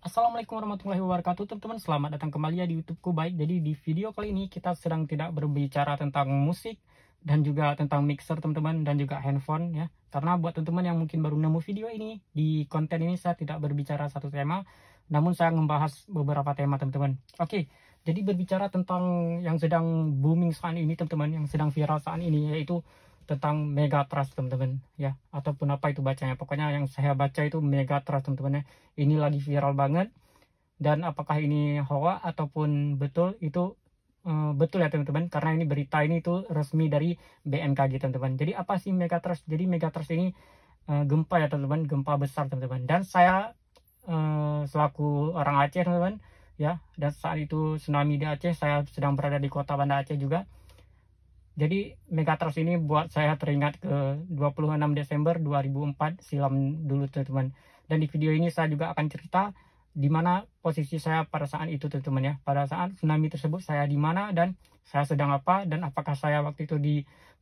Assalamualaikum warahmatullahi wabarakatuh teman-teman, selamat datang kembali ya di YouTubeku. Baik, jadi di video kali ini kita sedang tidak berbicara tentang musik dan juga tentang mixer teman-teman, dan juga handphone ya. Karena buat teman-teman yang mungkin baru nemu video ini, di konten ini saya tidak berbicara satu tema, namun saya membahas beberapa tema teman-teman. Oke, jadi berbicara tentang yang sedang booming saat ini teman-teman, yang sedang viral saat ini, yaitu tentang Megatrust teman-teman ya, ataupun apa itu bacanya, pokoknya yang saya baca itu Megatrust teman-teman ya. Ini lagi viral banget, dan apakah ini hoax ataupun betul itu betul ya teman-teman, karena ini berita ini itu resmi dari BMKG teman-teman. Jadi apa sih Megatrust? Jadi Megatrust ini gempa ya teman-teman, gempa besar teman-teman. Dan saya selaku orang Aceh teman-teman ya, dan saat itu tsunami di Aceh, saya sedang berada di kota Banda Aceh juga. Jadi Megatrust ini buat saya teringat ke 26 Desember 2004 silam dulu teman-teman. Dan di video ini saya juga akan cerita di mana posisi saya pada saat itu teman-teman ya. Pada saat tsunami tersebut saya di mana dan saya sedang apa, dan apakah saya waktu itu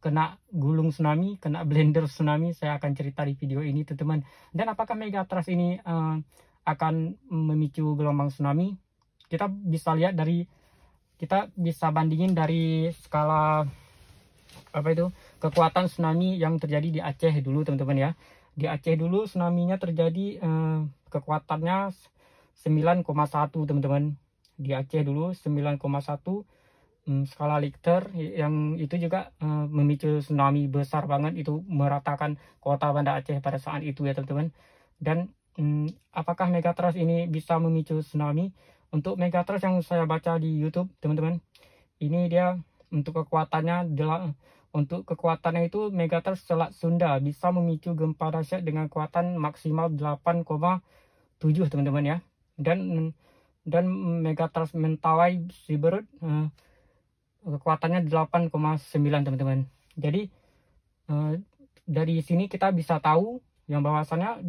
kena gulung tsunami, kena blender tsunami, saya akan cerita di video ini teman-teman. Dan apakah Megatrust ini akan memicu gelombang tsunami? Kita bisa lihat dari, kita bisa bandingin dari skala apa itu kekuatan tsunami yang terjadi di Aceh dulu teman-teman ya. Di Aceh dulu tsunami-nya terjadi kekuatannya 9,1 teman-teman. Di Aceh dulu 9,1 skala Richter, yang itu juga memicu tsunami besar banget, itu meratakan kota Banda Aceh pada saat itu ya teman-teman. Dan apakah Megatrust ini bisa memicu tsunami? Untuk Megatrust yang saya baca di YouTube teman-teman, ini dia untuk kekuatannya itu Megatrust Selat Sunda bisa memicu gempa dahsyat dengan kekuatan maksimal 8,7 teman-teman ya. Dan Megatrust Mentawai Siberut kekuatannya 8,9 teman-teman. Jadi dari sini kita bisa tahu yang bahwasannya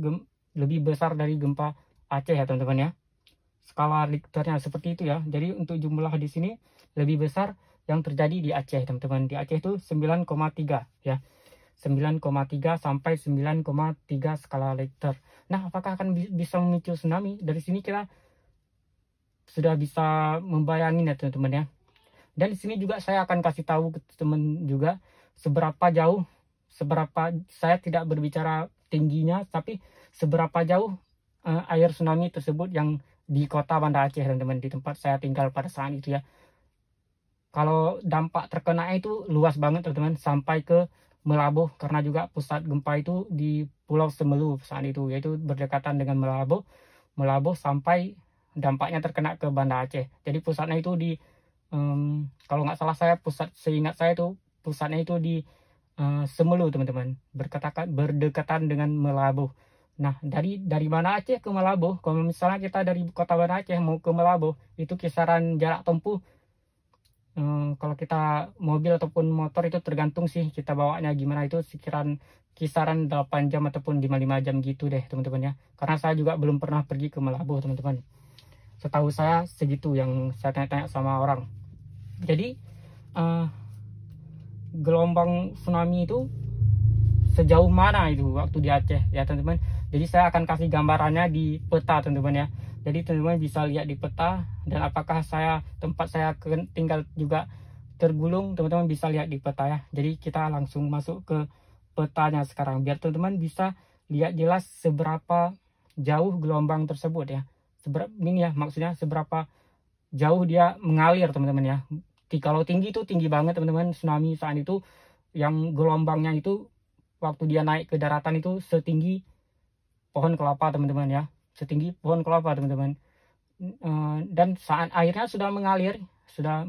lebih besar dari gempa Aceh ya teman-teman ya. Skala Richternya seperti itu ya. Jadi untuk jumlah di sini lebih besar yang terjadi di Aceh teman-teman. Di Aceh itu 9,3 ya. 9,3 sampai 9,3 skala Richter. Nah, apakah akan bisa memicu tsunami? Dari sini kita sudah bisa membayangin ya teman-teman ya. Dan di sini juga saya akan kasih tahu ke teman juga seberapa jauh, saya tidak berbicara tingginya, tapi seberapa jauh air tsunami tersebut yang di kota Banda Aceh teman-teman, di tempat saya tinggal pada saat itu ya. Kalau dampak terkena itu luas banget teman-teman, sampai ke Melabuh, karena juga pusat gempa itu di Pulau Semelu saat itu, yaitu berdekatan dengan Melabuh sampai dampaknya terkena ke Banda Aceh. Jadi pusatnya itu di kalau nggak salah saya, seingat saya itu pusatnya itu di Semelu teman-teman, berdekatan dengan Melabuh. Nah, dari mana Aceh ke Melabuh, kalau misalnya kita dari kota Banda Aceh mau ke Melabuh, itu kisaran jarak tempuh, kalau kita mobil ataupun motor itu tergantung sih kita bawanya gimana, itu kisaran 8 jam ataupun 5 jam gitu deh teman-teman ya. Karena saya juga belum pernah pergi ke Melabuh teman-teman. Setahu saya segitu yang saya tanya-tanya sama orang. Jadi gelombang tsunami itu sejauh mana itu waktu di Aceh ya teman-teman. Jadi saya akan kasih gambarannya di peta teman-teman ya. Jadi teman-teman bisa lihat di peta, dan apakah tempat saya tinggal juga tergulung, teman-teman bisa lihat di peta ya. Jadi kita langsung masuk ke petanya sekarang, biar teman-teman bisa lihat jelas seberapa jauh gelombang tersebut ya. Ini ya maksudnya seberapa jauh dia mengalir teman-teman ya. Kalau tinggi itu tinggi banget teman-teman, tsunami saat itu yang gelombangnya itu waktu dia naik ke daratan itu setinggi pohon kelapa teman-teman ya, setinggi pohon kelapa teman-teman. Dan saat airnya sudah mengalir,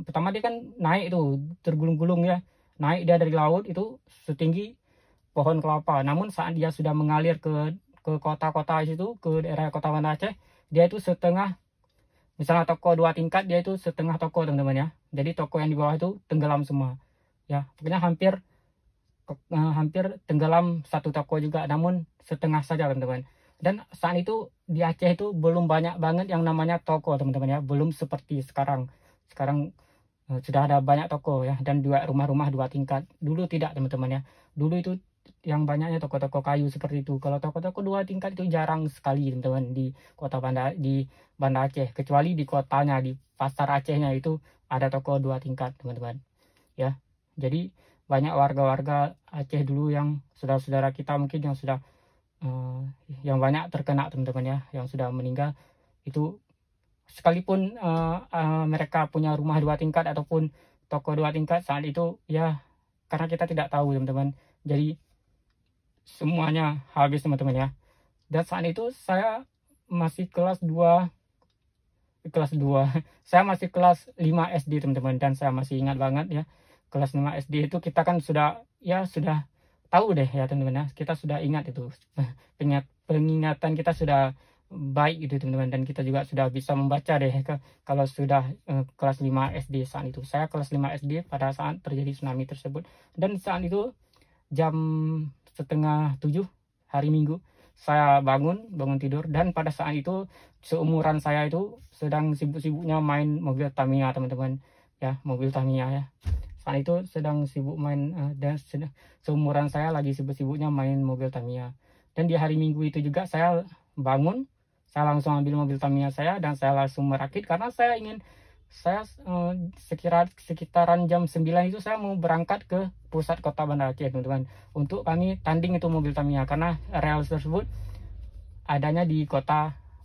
pertama dia kan naik itu tergulung-gulung ya, naik dia dari laut itu setinggi pohon kelapa. Namun saat dia sudah mengalir ke kota-kota itu, ke daerah kota Banda Aceh, dia itu setengah, misalnya toko 2 tingkat, dia itu setengah toko teman-teman ya. Jadi toko yang di bawah itu tenggelam semua ya, pokoknya hampir tenggelam satu toko juga, namun setengah saja teman-teman. Dan saat itu di Aceh itu belum banyak banget yang namanya toko teman-teman ya, belum seperti sekarang. Sudah ada banyak toko ya, dan rumah-rumah 2 tingkat. Dulu tidak teman-teman ya. Dulu itu yang banyaknya toko-toko kayu seperti itu. Kalau toko-toko 2 tingkat itu jarang sekali teman-teman di Banda Aceh, kecuali di kotanya, di pasar Acehnya itu ada toko 2 tingkat teman-teman ya. Jadi banyak warga-warga Aceh dulu yang saudara-saudara kita mungkin yang sudah yang banyak terkena teman-teman ya, yang sudah meninggal itu, sekalipun mereka punya rumah 2 tingkat ataupun toko 2 tingkat saat itu ya, karena kita tidak tahu teman-teman, jadi semuanya habis teman-teman ya. Dan saat itu saya masih kelas 2 saya masih kelas 5 SD teman-teman, dan saya masih ingat banget ya, kelas 5 SD itu kita kan sudah tahu deh ya teman-teman ya, kita sudah ingat itu, pengingatan kita sudah baik gitu teman-teman, dan kita juga sudah bisa membaca deh kalau sudah kelas 5 SD. Saat itu saya kelas 5 SD pada saat terjadi tsunami tersebut, dan saat itu jam setengah 7 hari Minggu saya bangun tidur, dan pada saat itu seumuran saya itu sedang sibuk-sibuknya main mobil Tamiya teman-teman ya, mobil Tamiya ya. Saat itu sedang sibuk main dan seumuran saya lagi sibuk-sibuknya main mobil Tamiya. Dan di hari Minggu itu juga saya bangun, saya langsung ambil mobil Tamiya saya dan saya langsung merakit, karena saya sekitaran jam 9 itu saya mau berangkat ke pusat kota Banda Aceh teman-teman, untuk kami tanding itu mobil Tamiya, karena rel tersebut adanya di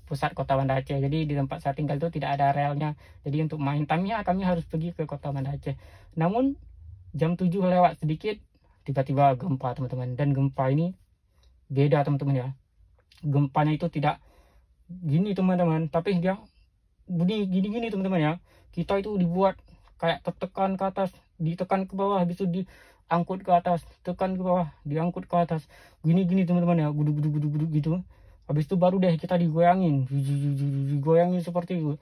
pusat kota Banda Aceh. Jadi di tempat saya tinggal itu tidak ada relnya, jadi untuk main Tamiya kami harus pergi ke kota Banda Aceh. Namun jam 7 lewat sedikit tiba-tiba gempa teman-teman, dan gempa ini beda teman-teman ya. Gempanya itu tidak gini teman-teman, tapi dia bunyi gini-gini teman-teman ya. Kita itu dibuat kayak tertekan ke atas, ditekan ke bawah, habis itu diangkut ke atas, tekan ke bawah, diangkut ke atas, gini-gini teman-teman ya, gudu-gudu gitu. Habis itu baru deh kita digoyangin seperti itu.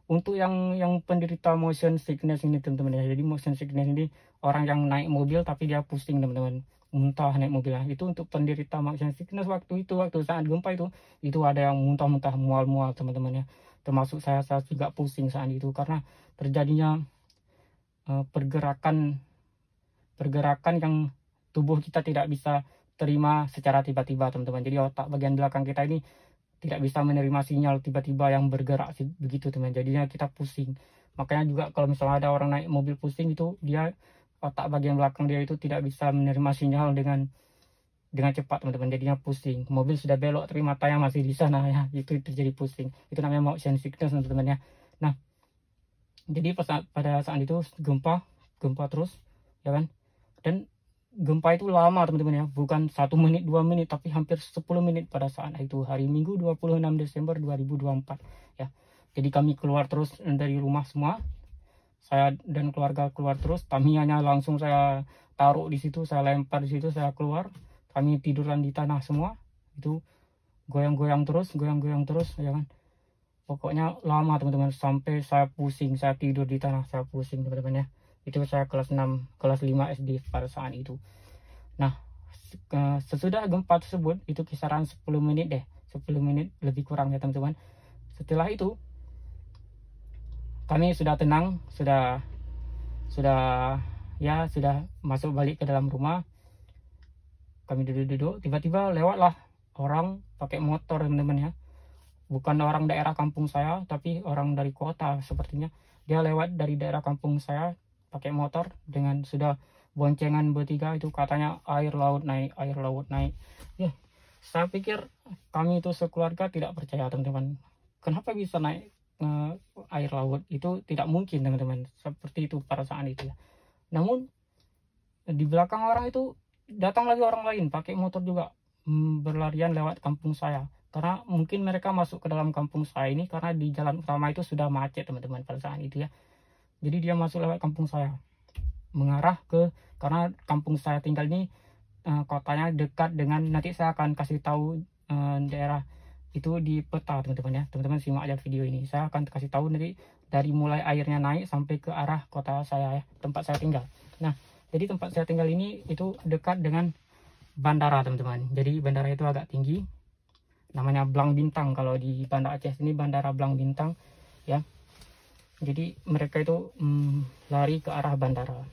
Untuk yang penderita motion sickness ini teman-teman ya, jadi motion sickness ini orang yang naik mobil tapi dia pusing teman-teman, muntah naik mobil ya. Itu untuk penderita motion sickness waktu saat gempa itu ada yang muntah-muntah, mual-mual teman-teman ya. Termasuk saya juga pusing saat itu, karena terjadinya pergerakan yang tubuh kita tidak bisa terima secara tiba-tiba teman-teman. Jadi otak bagian belakang kita ini tidak bisa menerima sinyal tiba-tiba yang bergerak begitu teman, jadinya kita pusing. Makanya juga kalau misalnya ada orang naik mobil pusing itu, dia otak bagian belakang dia itu tidak bisa menerima sinyal dengan cepat teman-teman, jadinya pusing. Mobil sudah belok tapi matanya masih di sana ya, itu terjadi pusing. Itu namanya motion sickness teman-teman ya. Nah, jadi pada saat itu gempa terus ya kan, dan gempa itu lama teman-teman ya, bukan 1 menit 2 menit, tapi hampir 10 menit pada saat itu, hari Minggu 26 Desember 2024 ya. Jadi kami keluar terus dari rumah semua, saya dan keluarga keluar terus, Tamiyanya langsung saya taruh di situ, saya lempar di situ, saya keluar, kami tiduran di tanah semua, itu goyang-goyang terus ya kan. Pokoknya lama teman-teman, sampai saya pusing, saya tidur di tanah, saya pusing teman-teman ya. Itu saya kelas 5 SD pada saat itu. Nah, sesudah gempa tersebut itu kisaran 10 menit deh, 10 menit lebih kurang ya teman-teman. Setelah itu kami sudah tenang, sudah masuk balik ke dalam rumah. Kami duduk-duduk, tiba-tiba lewatlah orang pakai motor teman-teman ya. Bukan orang daerah kampung saya, tapi orang dari kota sepertinya. Dia lewat dari daerah kampung saya pakai motor dengan sudah boncengan bertiga, itu katanya air laut naik ya. Saya pikir kami itu sekeluarga tidak percaya teman-teman, kenapa bisa naik air laut, itu tidak mungkin teman-teman, seperti itu pada saat itu ya. Namun di belakang orang itu datang lagi orang lain pakai motor juga, berlarian lewat kampung saya, karena mungkin mereka masuk ke dalam kampung saya ini karena di jalan utama itu sudah macet teman-teman pada saat itu ya. Jadi dia masuk lewat kampung saya, mengarah karena kampung saya tinggal ini kotanya dekat dengan, nanti saya akan kasih tahu daerah itu di peta teman-teman ya. Teman-teman simak aja video ini, saya akan kasih tahu nanti dari mulai airnya naik sampai ke arah kota saya ya, tempat saya tinggal. Nah, jadi tempat saya tinggal ini itu dekat dengan bandara teman-teman. Jadi bandara itu agak tinggi, namanya Blang Bintang. Kalau di Banda Aceh ini bandara Blang Bintang ya. Jadi mereka itu lari ke arah bandara.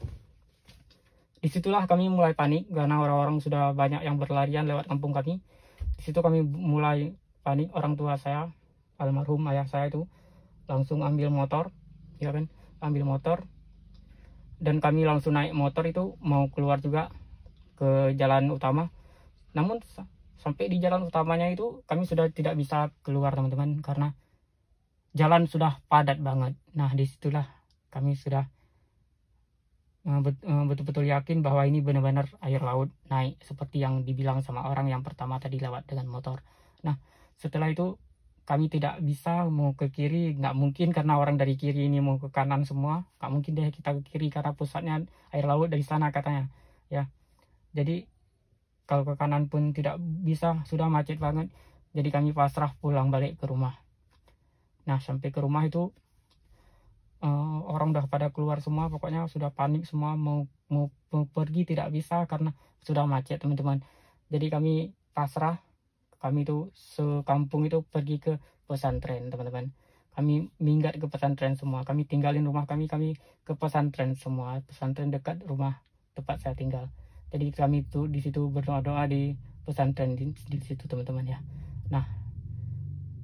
disitulah kami mulai panik karena orang-orang sudah banyak yang berlarian lewat kampung kami. Di situ kami mulai panik. Orang tua saya, almarhum ayah saya itu langsung ambil motor, ya kan, ambil motor, dan kami langsung naik motor itu mau keluar juga ke jalan utama. Namun sampai di jalan utamanya itu kami sudah tidak bisa keluar teman-teman, karena jalan sudah padat banget. Nah disitulah kami sudah betul-betul yakin bahwa ini benar-benar air laut naik seperti yang dibilang sama orang yang pertama tadi lewat dengan motor. Nah setelah itu kami tidak bisa mau ke kiri, nggak mungkin karena orang dari kiri ini mau ke kanan semua, nggak mungkin deh kita ke kiri karena pusatnya air laut dari sana katanya ya. Jadi kalau ke kanan pun tidak bisa, sudah macet banget. Jadi kami pasrah pulang balik ke rumah. Nah sampai ke rumah itu orang udah pada keluar semua, pokoknya sudah panik semua, mau pergi tidak bisa karena sudah macet teman-teman. Jadi kami pasrah, kami itu sekampung itu pergi ke pesantren teman-teman. Kami minggat ke pesantren semua, kami tinggalin rumah kami ke pesantren semua, pesantren dekat rumah tempat saya tinggal. Jadi kami itu di situ berdoa-doa di pesantren di situ teman-teman ya. Nah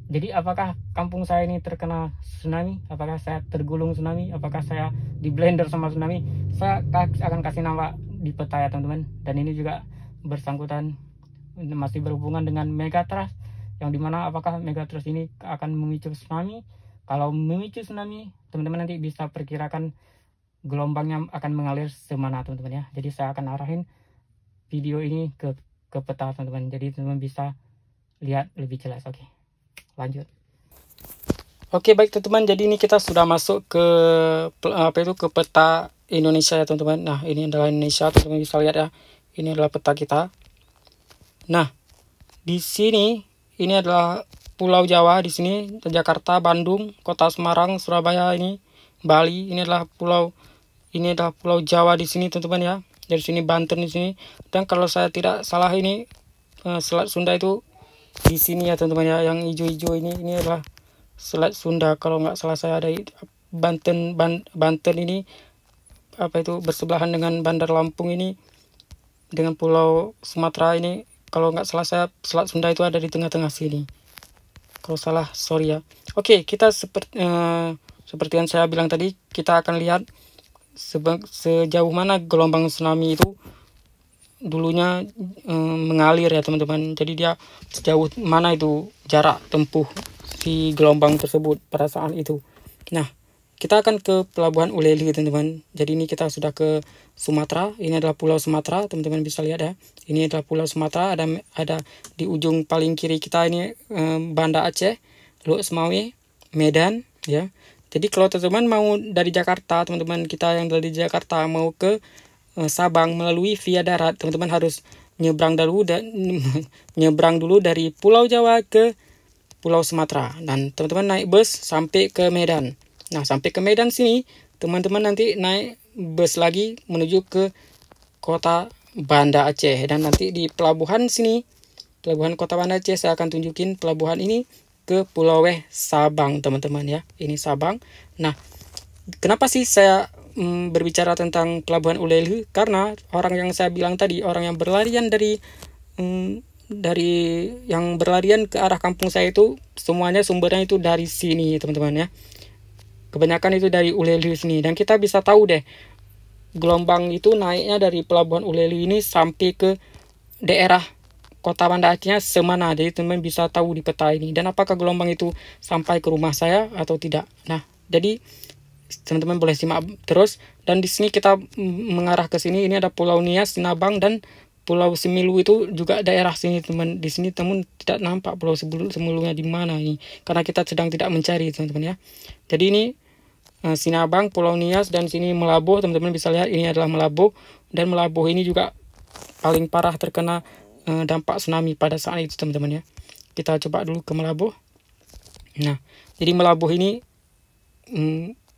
jadi apakah kampung saya ini terkena tsunami? Apakah saya tergulung tsunami? Apakah saya di blender sama tsunami? Saya akan kasih nama di peta ya teman-teman. Dan ini juga bersangkutan, masih berhubungan dengan megatrust, yang dimana apakah megatrust ini akan memicu tsunami? Kalau memicu tsunami, teman-teman nanti bisa perkirakan gelombangnya akan mengalir semana teman-teman ya. Jadi saya akan arahin video ini ke peta teman-teman. Jadi teman-teman bisa lihat lebih jelas. Oke. Lanjut. Oke baik teman-teman, jadi ini kita sudah masuk ke ke peta Indonesia ya teman-teman. Nah ini adalah Indonesia, teman-teman bisa lihat ya, ini adalah peta kita. Nah di sini ini adalah Pulau Jawa, di sini Jakarta, Bandung, Kota Semarang, Surabaya, ini Bali, ini adalah Pulau Jawa di sini teman-teman ya. Dari sini Banten di sini, dan kalau saya tidak salah ini Selat Sunda itu di sini ya teman-teman ya, yang hijau-hijau ini adalah Selat Sunda. Kalau nggak salah saya ada Banten ini bersebelahan dengan Bandar Lampung ini, dengan Pulau Sumatera ini. Kalau nggak salah saya Selat Sunda itu ada di tengah-tengah sini. Kalau salah sorry ya. Oke, kita seperti yang saya bilang tadi, kita akan lihat sejauh mana gelombang tsunami itu dulunya mengalir ya teman-teman. Jadi dia sejauh mana itu jarak tempuh si gelombang tersebut pada saat itu. Nah kita akan ke Pelabuhan Uleli teman-teman. Jadi ini kita sudah ke Sumatera. Ini adalah Pulau Sumatera, teman-teman bisa lihat ya. Ini adalah Pulau Sumatera. Ada di ujung paling kiri kita ini Banda Aceh, Luk Semawe, Medan ya. Jadi kalau teman-teman mau dari Jakarta, teman-teman kita yang dari Jakarta mau ke Sabang melalui via darat, teman-teman harus nyebrang dulu dari Pulau Jawa ke Pulau Sumatera, dan teman-teman naik bus sampai ke Medan. Nah sampai ke Medan sini, teman-teman nanti naik bus lagi menuju ke kota Banda Aceh, dan nanti di pelabuhan sini, pelabuhan kota Banda Aceh, saya akan tunjukin pelabuhan ini ke Pulau Sabang teman-teman ya. Ini Sabang. Nah kenapa sih saya berbicara tentang Pelabuhan Uleli? Karena orang yang saya bilang tadi, orang yang berlarian dari yang berlarian ke arah kampung saya itu semuanya sumbernya itu dari sini teman-teman ya. Kebanyakan itu dari Uleli sini, dan kita bisa tahu deh gelombang itu naiknya dari Pelabuhan Uleli ini sampai ke daerah Kota Banda Acehnya semana. Jadi teman-teman bisa tahu di peta ini, dan apakah gelombang itu sampai ke rumah saya atau tidak. Nah jadi teman-teman boleh simak terus. Dan di sini kita mengarah ke sini, ini ada Pulau Nias, Sinabang, dan Pulau Semilu itu juga daerah sini teman. Di sini teman tidak nampak Pulau Semilunya di mana ini, karena kita sedang tidak mencari teman-teman ya. Jadi ini Sinabang, Pulau Nias, dan sini Melabuh, teman-teman bisa lihat ini adalah Melabuh, dan Melabuh ini juga paling parah terkena dampak tsunami pada saat itu teman-teman ya. Kita coba dulu ke Melabuh. Nah jadi Melabuh ini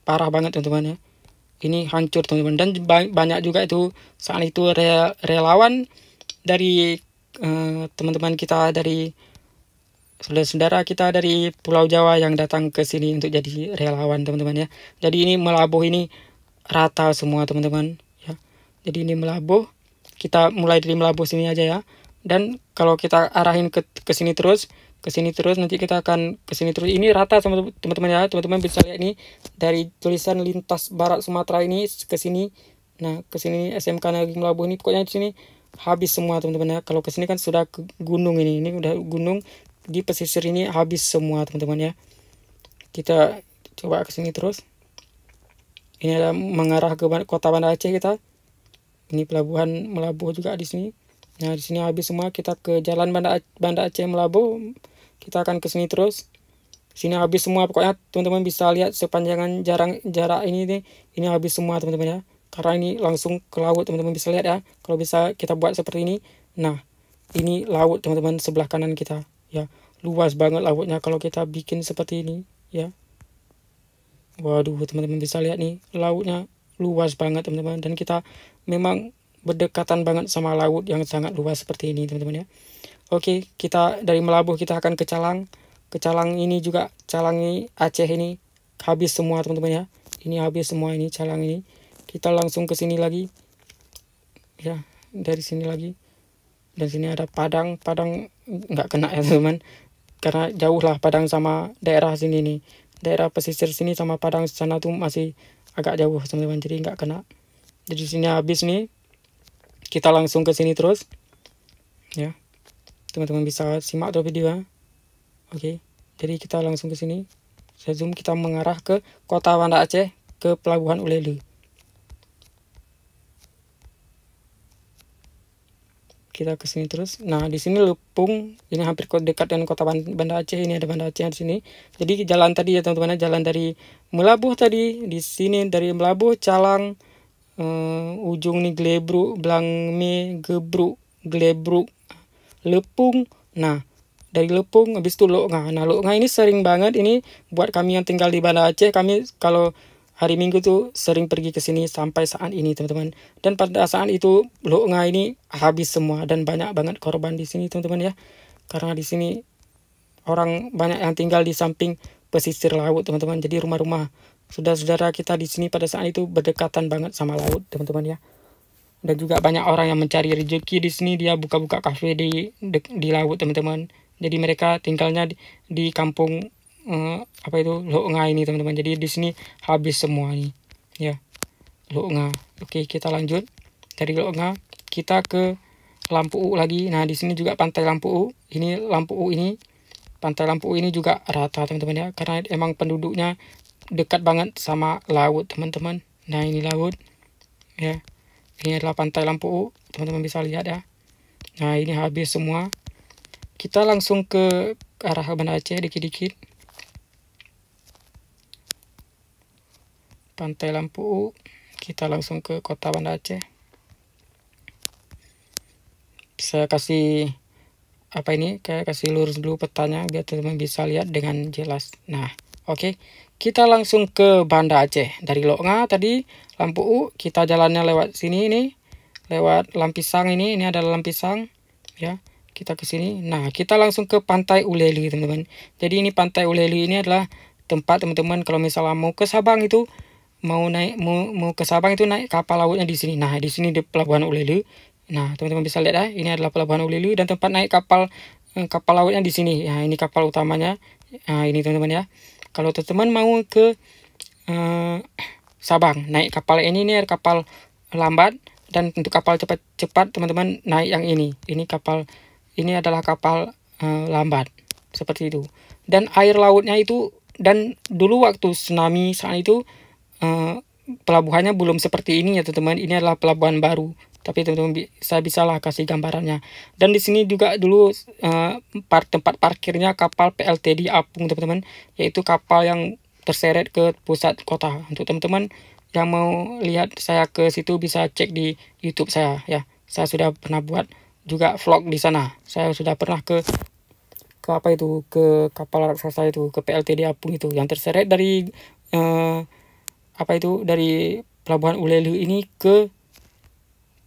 parah banget teman-teman ya. Ini hancur teman-teman, dan banyak juga itu saat itu relawan dari teman-teman kita, dari saudara-saudara kita dari Pulau Jawa yang datang ke sini untuk jadi relawan teman-teman ya. Jadi ini Melabuh ini rata semua teman-teman ya. Jadi ini Melabuh. Kita mulai dari Melabuh sini aja ya. Dan kalau kita arahin ke sini terus, nanti kita akan ke sini terus. Ini rata sama teman-teman ya. Teman-teman bisa lihat ini dari tulisan lintas barat Sumatera ini ke sini. Nah, ke sini SMK Negeri Melabuh ini pokoknya di sini habis semua teman-teman ya. Kalau ke sini kan sudah ke gunung ini. Ini udah gunung, di pesisir ini habis semua teman-teman ya. Kita coba ke sini terus. Ini ada mengarah ke kota Banda Aceh kita. Ini pelabuhan Melabuh juga di sini. Nah, di sini habis semua. Kita ke jalan Banda Aceh Melabuh. Kita akan ke sini terus. Sini habis semua. Pokoknya teman-teman bisa lihat sepanjangan jarak ini nih. Ini habis semua teman-teman ya. Karena ini langsung ke laut, teman-teman bisa lihat ya. Kalau bisa kita buat seperti ini. Nah, ini laut teman-teman sebelah kanan kita ya. Luas banget lautnya kalau kita bikin seperti ini ya. Waduh, teman-teman bisa lihat nih, lautnya luas banget teman-teman. Dan kita memang berdekatan banget sama laut yang sangat luas seperti ini teman-teman ya. Oke, kita dari Melabuh kita akan ke Calang. Ke Calang ini juga, Calang ini Aceh ini habis semua teman-teman ya. Ini habis semua ini Calang ini. Kita langsung ke sini lagi. Ya, dari sini lagi. Dan sini ada Padang. Padang nggak kena ya teman-teman. Karena jauh lah Padang sama daerah sini nih. Daerah pesisir sini sama Padang sana tuh masih agak jauh teman-teman. Jadi nggak kena. Jadi sini habis nih. Kita langsung ke sini terus. Ya. Teman-teman bisa simak tuh video ya. Oke. Jadi kita langsung ke sini. Saya zoom, kita mengarah ke kota Banda Aceh, ke pelabuhan Ulele. Kita ke sini terus. Nah, di sini Lepung, ini hampir dekat dengan kota Banda Aceh. Ini ada Banda Aceh di sini. Jadi jalan tadi ya teman-teman, jalan dari Melabuh tadi, di sini dari Melabuh, Calang, ujung nih Glebruk, Blangme, Gebruk, Glebruk, Lepung. Nah, dari Lepung habis itu Loknga. Nah, Loknga ini sering banget ini buat kami yang tinggal di Banda Aceh. Kami kalau hari Minggu tuh sering pergi ke sini sampai saat ini teman-teman. Dan pada saat itu Loknga ini habis semua dan banyak banget korban di sini teman-teman ya. Karena di sini orang banyak yang tinggal di samping pesisir laut teman-teman. Jadi rumah-rumah saudara-saudara kita di sini pada saat itu berdekatan banget sama laut teman-teman ya. Dan juga banyak orang yang mencari rezeki di sini, dia buka-buka kafe di laut teman-teman. Jadi mereka tinggalnya di kampung apa itu Loknga ini teman-teman. Jadi di sini habis semua nih ya, Loknga. Oke, kita lanjut dari Loknga kita ke Lampu U lagi. Nah, di sini juga pantai Lampu U. Ini Lampu U ini, pantai Lampu U ini juga rata teman-teman ya, karena emang penduduknya dekat banget sama laut teman-teman. Nah, ini laut ya. Ini adalah pantai Lampu U, teman-teman bisa lihat ya. Nah, ini habis semua. Kita langsung ke arah Banda Aceh dikit-dikit. Pantai Lampu U, kita langsung ke kota Banda Aceh. Saya kasih apa ini, kayak kasih lurus dulu petanya biar teman-teman bisa lihat dengan jelas. Nah, oke. Kita langsung ke Banda Aceh. Dari Loknga tadi, Lampu U, kita jalannya lewat sini ini. Lewat Lampisang ini adalah Lampisang ya. Kita ke sini. Nah, kita langsung ke Pantai Ulele teman-teman. Jadi ini Pantai Ulele ini adalah tempat teman-teman kalau misalnya mau ke Sabang itu, mau ke Sabang itu naik kapal lautnya di sini. Nah, di sini di pelabuhan Ulele. Nah, teman-teman bisa lihat ya, ini adalah pelabuhan Ulele dan tempat naik kapal lautnya di sini. Nah, ini kapal utamanya. Nah, ini teman-teman ya. Kalau teman-teman mau ke Sabang, naik kapal ini ada kapal lambat, dan untuk kapal cepat teman-teman naik yang ini. Ini kapal, ini adalah kapal lambat seperti itu. Dan air lautnya itu, dan dulu waktu tsunami saat itu pelabuhannya belum seperti ini ya teman-teman. Ini adalah pelabuhan baru. Tapi teman-teman saya bisalah kasih gambarannya. Dan di sini juga dulu tempat parkirnya kapal PLTD Apung teman-teman, yaitu kapal yang terseret ke pusat kota. Untuk teman-teman yang mau lihat saya ke situ bisa cek di YouTube saya ya. Saya sudah pernah buat juga vlog di sana. Saya sudah pernah ke apa itu, ke kapal raksasa itu, ke PLTD Apung itu yang terseret dari apa itu, dari pelabuhan Ulele ini ke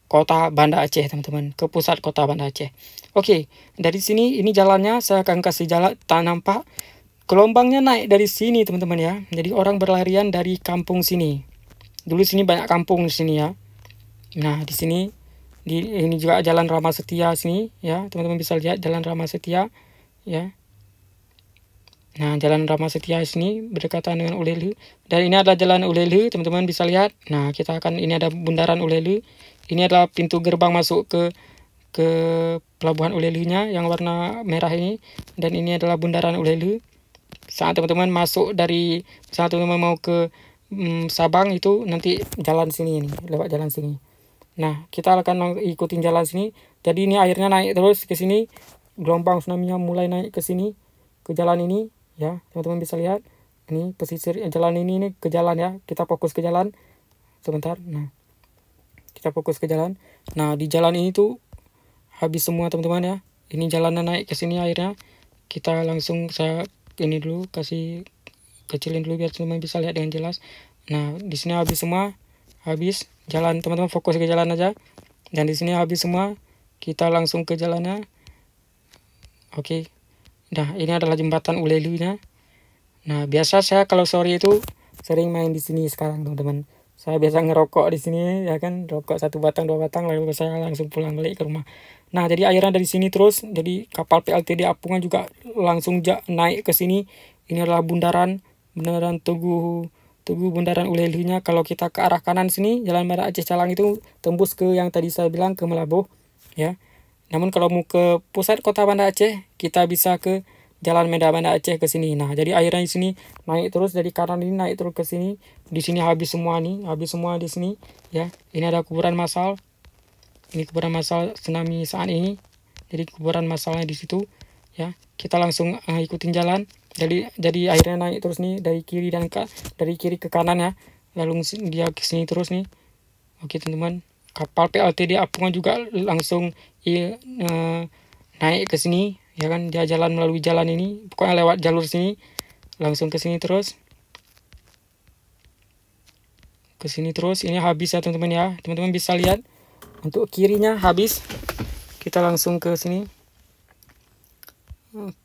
kota Banda Aceh teman-teman, ke pusat kota Banda Aceh. Oke, dari sini ini jalannya saya akan kasih jalan, tak nampak gelombangnya naik dari sini teman-teman ya. Jadi orang berlarian dari kampung sini. Dulu sini banyak kampung di sini ya. Nah, di sini ini juga Jalan Rama Setia sini ya, teman-teman bisa lihat Jalan Rama Setia ya. Nah, Jalan Rama Setia sini berdekatan dengan Ulele, dan ini adalah Jalan Ulele, teman-teman bisa lihat. Nah, ini ada bundaran Ulele. Ini adalah pintu gerbang masuk ke pelabuhan Ulele-nya yang warna merah ini, dan ini adalah bundaran Ulele. Saat teman-teman masuk saat teman-teman mau ke Sabang itu nanti jalan sini ini, lewat jalan sini. Nah, kita akan ikutin jalan sini. Jadi ini airnya naik terus ke sini. Gelombang tsunami-nya mulai naik ke sini, ke jalan ini ya. Teman-teman bisa lihat. Ini pesisir jalan ini ke jalan ya. Kita fokus ke jalan. Sebentar. Nah, kita fokus ke jalan. Nah, di jalan ini tuh habis semua teman-teman ya. Ini jalannya naik ke sini airnya. Kita langsung ini dulu, kasih kecilin dulu biar teman-teman bisa lihat dengan jelas. Nah, di sini habis semua. Habis jalan, teman-teman fokus ke jalan aja. Dan di sini habis semua, kita langsung ke jalannya. Oke. Nah, ini adalah jembatan Ulele-nya. Nah, biasa saya kalau sore itu sering main di sini sekarang, teman-teman. Saya biasa ngerokok di sini ya kan, rokok 1 batang 2 batang lalu saya langsung pulang balik ke rumah. Nah, jadi airnya dari sini terus, jadi kapal PLTD Apungan juga langsung naik ke sini. Ini adalah bundaran Tugu bundaran Ulele-nya. Kalau kita ke arah kanan sini, Jalan Banda Aceh Calang itu tembus ke yang tadi saya bilang ke Melabuh ya. Namun kalau mau ke pusat kota Banda Aceh, kita bisa ke Jalan Medan Banda Aceh ke sini. Nah, jadi airnya di sini naik terus dari kanan ini naik terus ke sini. Di sini habis semua di sini ya. Ini ada kuburan massal. Ini kuburan massal tsunami saat ini. Jadi kuburan massalnya di situ ya. Kita langsung ikutin jalan. Jadi airnya naik terus nih dari kiri ke kanan ya. Lalu dia ke sini terus nih. Oke, teman-teman. Kapal PLTD Apungan juga langsung naik ke sini ya kan, dia jalan melalui jalan ini, pokoknya lewat jalur sini langsung ke sini terus. Ke sini terus, ini habis ya teman-teman ya. Teman-teman bisa lihat untuk kirinya habis. Kita langsung ke sini.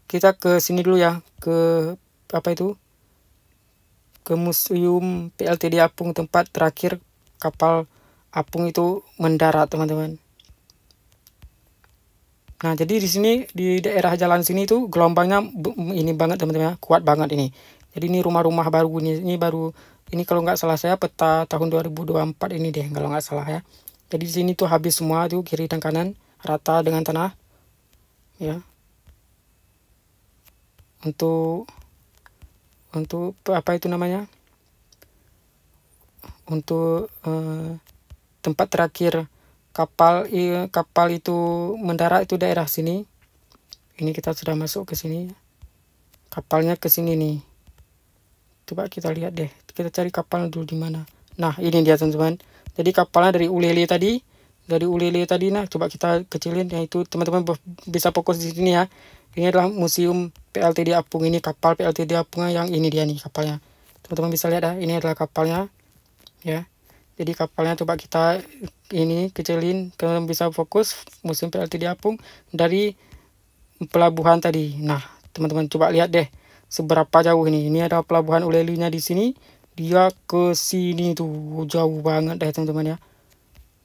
Kita ke sini dulu ya, ke ke Museum PLTD Apung, tempat terakhir kapal Apung itu mendarat, teman-teman. Nah, jadi di sini di daerah jalan sini itu gelombangnya ini banget teman-teman, kuat banget ini. Jadi ini rumah-rumah baru ini baru ini kalau nggak salah saya peta tahun 2024 ini deh kalau nggak salah ya. Jadi di sini tuh habis semua tuh kiri dan kanan rata dengan tanah ya. Untuk apa itu namanya? Untuk tempat terakhir kapal itu mendarat itu daerah sini. Ini kita sudah masuk ke sini. Kapalnya ke sini nih. Coba kita lihat deh. Kita cari kapal dulu di mana. Nah, ini dia teman-teman. Jadi kapalnya dari Ulele tadi. Nah, coba kita kecilin ya, itu teman-teman bisa fokus di sini ya. Ini adalah Museum PLTD Apung. Ini kapal PLTD Apung yang ini dia nih kapalnya. Teman-teman bisa lihat ya, ini adalah kapalnya ya. Jadi kapalnya coba kita ini kecilin, kalian bisa fokus Museum PLTD Apung dari pelabuhan tadi. Nah, teman-teman coba lihat deh seberapa jauh ini. Ini ada pelabuhan Ulele-nya di sini. Dia ke sini tuh jauh banget deh teman-teman ya.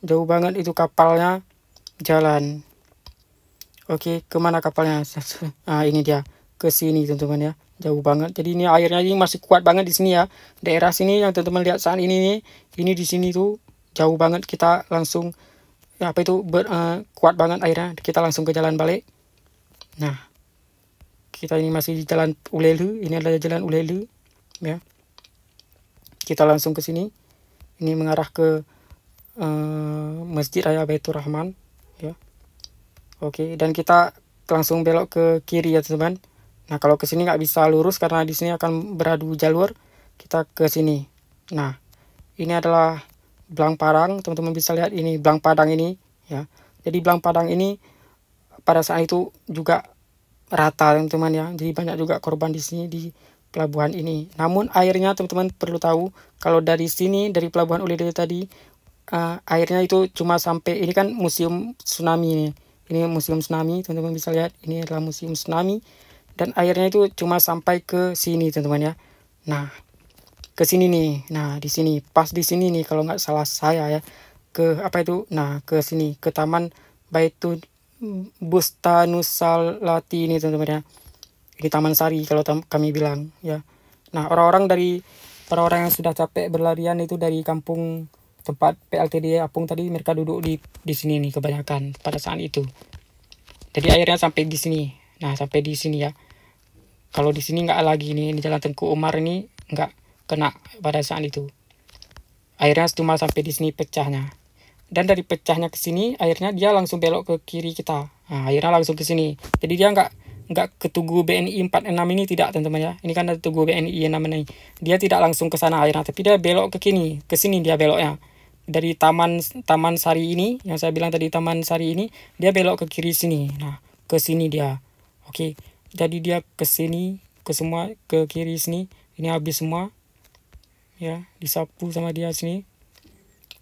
Jauh banget itu kapalnya jalan. Oke, kemana kapalnya? Nah, ini dia ke sini teman-teman ya. Jauh banget. Jadi ini airnya ini masih kuat banget di sini ya. Daerah sini yang teman-teman lihat saat ini nih. Ini di sini tuh jauh banget, kita langsung kuat banget airnya. Kita langsung ke jalan balik. Nah, kita ini masih di jalan Ulele. Ini adalah jalan Ulele ya. Kita langsung ke sini. Ini mengarah ke Masjid Raya Baitur Rahman ya. Oke, dan kita langsung belok ke kiri ya teman-teman. Nah, kalau ke sini nggak bisa lurus karena di sini akan beradu jalur. Kita ke sini. Nah, ini adalah Blang Padang, teman-teman bisa lihat ini Blang Padang ini ya. Jadi Blang Padang ini pada saat itu juga rata teman-teman ya. Jadi banyak juga korban di sini di pelabuhan ini. Namun airnya teman-teman perlu tahu kalau dari sini dari pelabuhan Ulele tadi airnya itu cuma sampai ini kan museum tsunami ini. Ini museum tsunami, teman-teman bisa lihat. Ini adalah museum tsunami dan airnya itu cuma sampai ke sini teman-teman ya. Nah, ke sini nih. Nah, di sini pas di sini nih kalau nggak salah saya ya. ke apa itu, nah ke sini, ke Taman Baitul Bustanusalati ini teman-teman ya. Ini Taman Sari kalau kami bilang ya. Nah, orang-orang yang sudah capek berlarian itu dari kampung tempat PLTD Apung tadi, mereka duduk di sini nih kebanyakan pada saat itu. Jadi airnya sampai di sini. Nah, sampai di sini ya. Kalau di sini nggak lagi nih, di Jalan Tengku Umar ini nggak kena pada saat itu. Airnya cuma sampai di sini pecahnya. Dan dari pecahnya ke sini, airnya dia langsung belok ke kiri kita. Nah, airnya langsung ke sini. Jadi dia nggak ke Tugu BNI 46 ini, tidak teman-teman ya. Ini kan ada Tugu BNI 6 ini. Dia tidak langsung ke sana airnya, tapi dia belok ke sini dia beloknya. Dari Taman Sari ini, yang saya bilang tadi Taman Sari ini, dia belok ke kiri sini. Nah, ke sini dia. Oke. Jadi dia ke sini, ke kiri sini. Ini habis semua. Ya, disapu sama dia sini.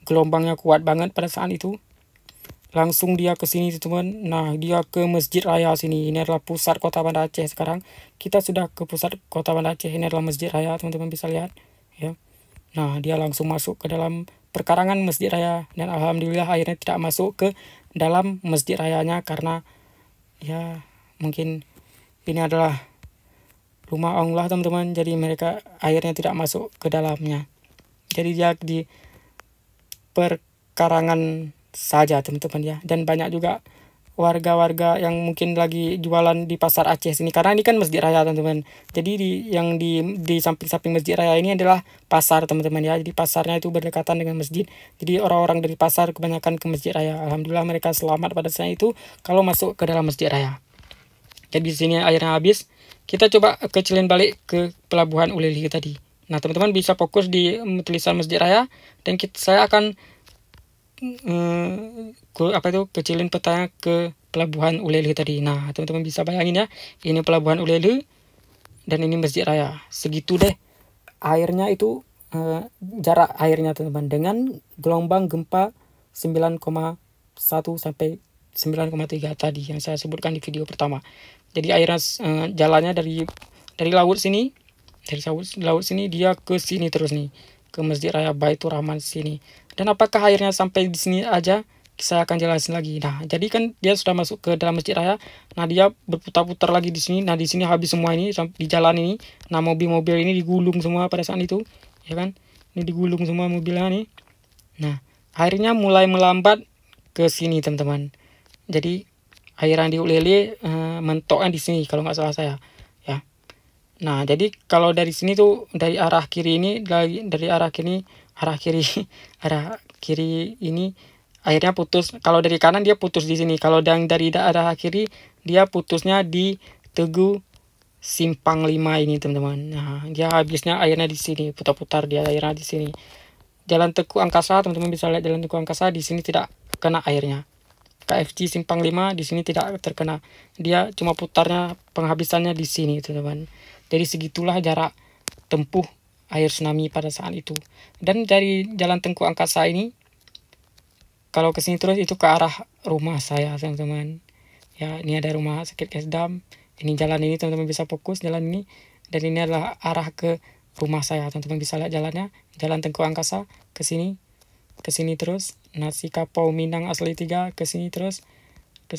Gelombangnya kuat banget pada saat itu. Langsung dia ke sini teman. Nah, dia ke Masjid Raya sini. Ini adalah pusat Kota Banda Aceh sekarang. Kita sudah ke pusat Kota Banda Aceh. Ini adalah Masjid Raya, teman-teman bisa lihat ya. Nah, dia langsung masuk ke dalam perkarangan Masjid Raya, dan alhamdulillah akhirnya tidak masuk ke dalam Masjid Rayanya karena ya mungkin ini adalah rumah Allah teman-teman. Jadi mereka akhirnya tidak masuk ke dalamnya. Jadi dia di perkarangan saja teman-teman ya. Dan banyak juga warga-warga yang mungkin lagi jualan di pasar Aceh sini, karena ini kan Masjid Raya teman-teman. Jadi di samping-samping Masjid Raya ini adalah pasar teman-teman ya. Jadi pasarnya itu berdekatan dengan masjid. Jadi orang-orang dari pasar kebanyakan ke Masjid Raya. Alhamdulillah mereka selamat pada saat itu kalau masuk ke dalam Masjid Raya. Jadi di sini airnya habis. Kita coba kecilin balik ke Pelabuhan Uleli tadi. Nah, teman-teman bisa fokus di tulisan Masjid Raya, dan saya akan kecilin petanya ke Pelabuhan Uleli tadi. Nah, teman-teman bisa bayangin ya, ini Pelabuhan Uleli dan ini Masjid Raya. Segitu deh airnya itu, jarak airnya teman-teman, dengan gelombang gempa 9,1 sampai 9,3 tadi yang saya sebutkan di video pertama. Jadi airnya jalannya dari laut sini, dia ke sini terus nih, ke Masjid Raya Baitur Rahman sini. Dan apakah airnya sampai di sini aja? Saya akan jelasin lagi. Nah, jadi kan dia sudah masuk ke dalam Masjid Raya. Nah, dia berputar-putar lagi di sini. Nah, di sini habis semua ini di jalan ini. Nah, mobil-mobil ini digulung semua pada saat itu, ya kan? Ini digulung semua mobilnya nih. Nah, airnya mulai melambat ke sini, teman-teman. Jadi air yang di Uleli mentoknya di sini kalau nggak salah saya ya. Nah, jadi kalau dari sini tuh, dari arah kiri ini, dari arah kiri arah kiri ini airnya putus. Kalau dari kanan dia putus di sini. Kalau dari arah kiri dia putusnya di Tugu Simpang 5 ini, teman-teman. Nah, dia habisnya airnya di sini, putar-putar dia airnya di sini. Jalan Teguh Angkasa, teman-teman bisa lihat Jalan Teguh Angkasa di sini tidak kena airnya. KFC Simpang 5 di sini tidak terkena. Dia cuma putarnya, penghabisannya di sini, teman-teman. Jadi segitulah jarak tempuh air tsunami pada saat itu. Dan dari Jalan Tengku Angkasa ini, kalau ke sini terus itu ke arah rumah saya, teman-teman. Ya, ini ada rumah sakit Kesdam. Ini jalan ini, teman-teman bisa fokus jalan ini. Dan ini adalah arah ke rumah saya, teman-teman bisa lihat jalannya. Jalan Tengku Angkasa ke sini terus. Nasi Kapau Minang Asli 3 ke sini terus. Ke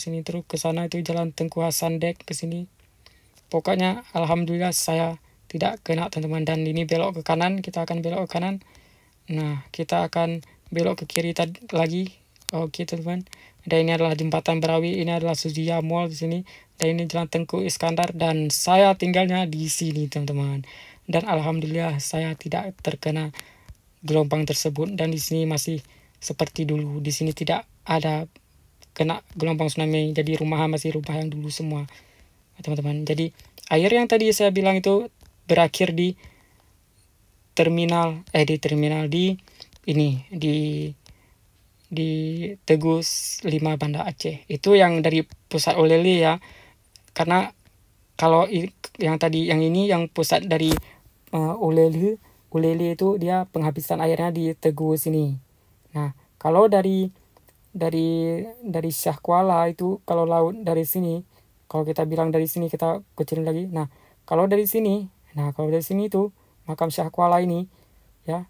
sana itu Jalan Tengku Hasan Dek ke sini. Pokoknya alhamdulillah saya tidak kena, teman-teman. Dan ini belok ke kanan, kita akan belok ke kanan. Nah, kita akan belok ke kiri lagi. Oke, teman-teman. Dan ini adalah Jembatan Berawi, ini adalah Suziya Mall di sini. Dan ini Jalan Tengku Iskandar, dan saya tinggalnya di sini, teman-teman. Dan alhamdulillah saya tidak terkena gelombang tersebut, dan di sini masih seperti dulu. Di sini tidak ada kena gelombang tsunami. Jadi rumah masih rumah yang dulu semua, teman-teman. Jadi air yang tadi saya bilang itu berakhir di terminal di Teguh 5 Banda Aceh. Itu yang dari pusat Uleli ya. Karena kalau yang tadi yang ini yang pusat dari Uleli itu dia penghabisan airnya di Teguh sini. Nah, kalau dari Syah Kuala itu, kalau laut dari sini, kalau kita bilang dari sini kita kecilin lagi. Nah, kalau dari sini itu makam Syah Kuala ini ya,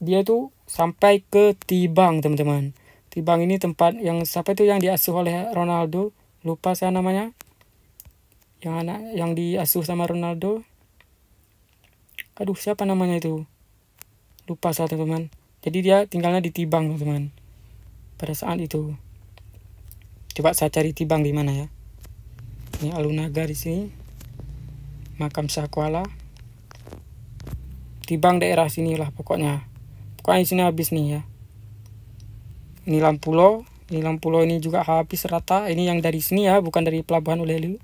dia itu sampai ke Tibang, teman-teman. Tibang ini tempat yang siapa itu yang diasuh oleh Ronaldo, lupa saya namanya, yang anak yang diasuh sama Ronaldo, aduh siapa namanya itu, lupa saya teman-teman. Jadi dia tinggalnya di Tibang teman-teman pada saat itu. Coba saya cari Tibang di mana ya. Ini Alunaga di sini, makam Syah Kuala. Tibang daerah sinilah pokoknya di sini habis nih ya. Ini Lampulo, ini juga habis rata. Ini yang dari sini ya, bukan dari pelabuhan Ulelu.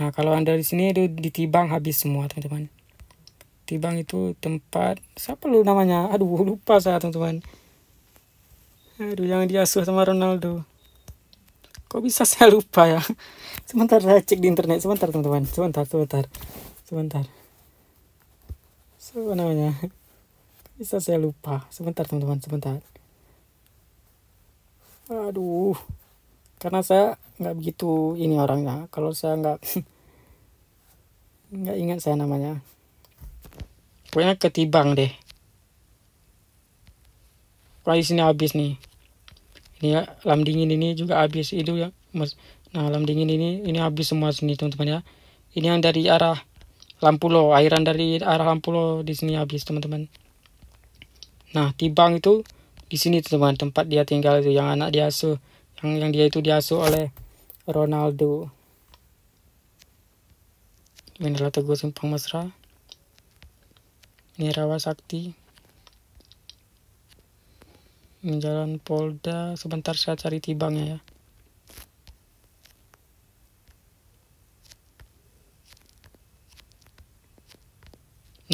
Nah kalau yang dari sini itu di Tibang habis semua teman-teman. Tibang itu tempat siapa lu namanya, aduh lupa saya teman-teman. Aduh yang diasuh sama Ronaldo, kok bisa saya lupa ya. Sebentar saya cek di internet, sebentar teman-teman, sebentar. Siapa namanya, bisa saya lupa, sebentar teman-teman, sebentar. Aduh, karena saya nggak begitu ini orangnya, kalau saya nggak ingat saya namanya. Pokoknya ke Tibang deh. Kalau di sini habis nih. Ini ya, Lam Dingin ini juga habis itu ya. Nah, Lam Dingin ini habis semua sini teman-teman ya. Ini yang dari arah Lampulo, airan dari arah Lampulo di sini habis teman-teman. Nah, Tibang itu di sini teman-teman, tempat dia tinggal itu, yang anak diasuh, yang dia itu diasuh oleh Ronaldo. Ini adalah Teguh Simpang Mesra. Ini Rawa Sakti. Ini Jalan Polda. Sebentar saya cari Tibangnya ya.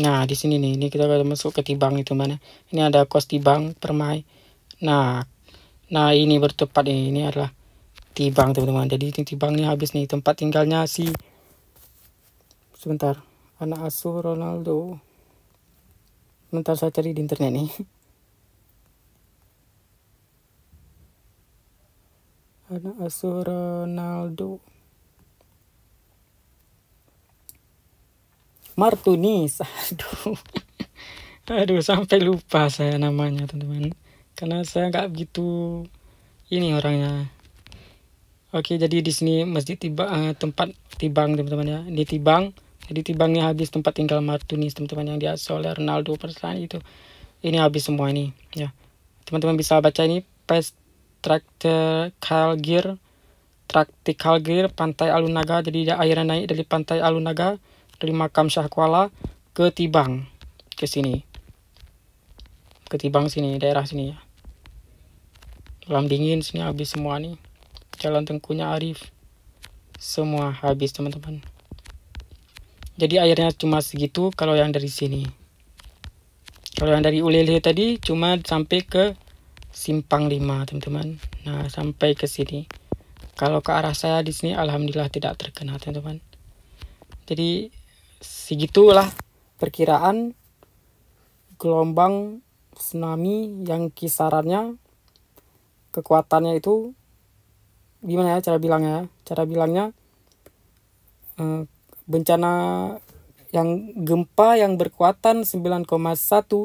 Nah di sini nih, ini kita akan masuk ke Tibang itu mana. Ini ada kos Tibang Permai. Nah ini bertepat ini adalah Tibang teman-teman. Jadi Tibang ini habis nih, tempat tinggalnya si, sebentar, anak asuh Ronaldo. Sebentar saya cari di internet nih. Anak asuh Ronaldo, Martunis. Aduh sampai lupa saya namanya teman-teman, karena saya nggak begitu ini orangnya. Oke, jadi di sini masjid tempat Tibang teman-teman ya. Ini Tibang. Jadi Tibangnya habis tempat tinggal Martunis teman-teman, yang diasuh oleh Ronaldo pada itu. Ini habis semua ini ya. Teman-teman bisa baca ini page Tactical Gear Pantai Alunaga. Jadi airan naik dari Pantai Alunaga, dari makam Syah Kuala ke Tibang, ke sini, ke Tibang sini, daerah sini ya. Lam Dingin sini habis semua nih. Jalan Tengkunya Arif semua habis teman-teman. Jadi airnya cuma segitu kalau yang dari sini. Kalau yang dari Ulele tadi cuma sampai ke Simpang 5 teman-teman. Nah sampai ke sini. Kalau ke arah saya di sini alhamdulillah tidak terkena teman-teman. Jadi segitulah perkiraan gelombang tsunami yang kisarannya, kekuatannya itu gimana ya cara bilangnya, bencana yang gempa yang berkekuatan 9,1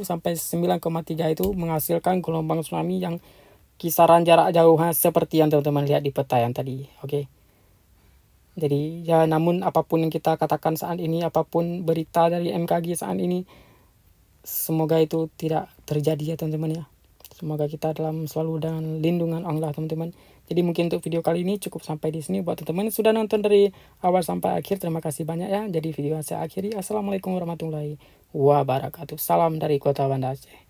sampai 9,3 itu menghasilkan gelombang tsunami yang kisaran jarak jauhnya seperti yang teman-teman lihat di peta yang tadi. Oke. Jadi ya, namun apapun yang kita katakan saat ini, apapun berita dari MKG saat ini, semoga itu tidak terjadi ya teman-teman ya. Semoga kita selalu dengan lindungan Allah teman-teman. Jadi mungkin untuk video kali ini cukup sampai di sini. Buat teman-teman yang sudah nonton dari awal sampai akhir, terima kasih banyak ya. Jadi video saya akhiri. Assalamualaikum warahmatullahi wabarakatuh. Salam dari Kota Banda Aceh.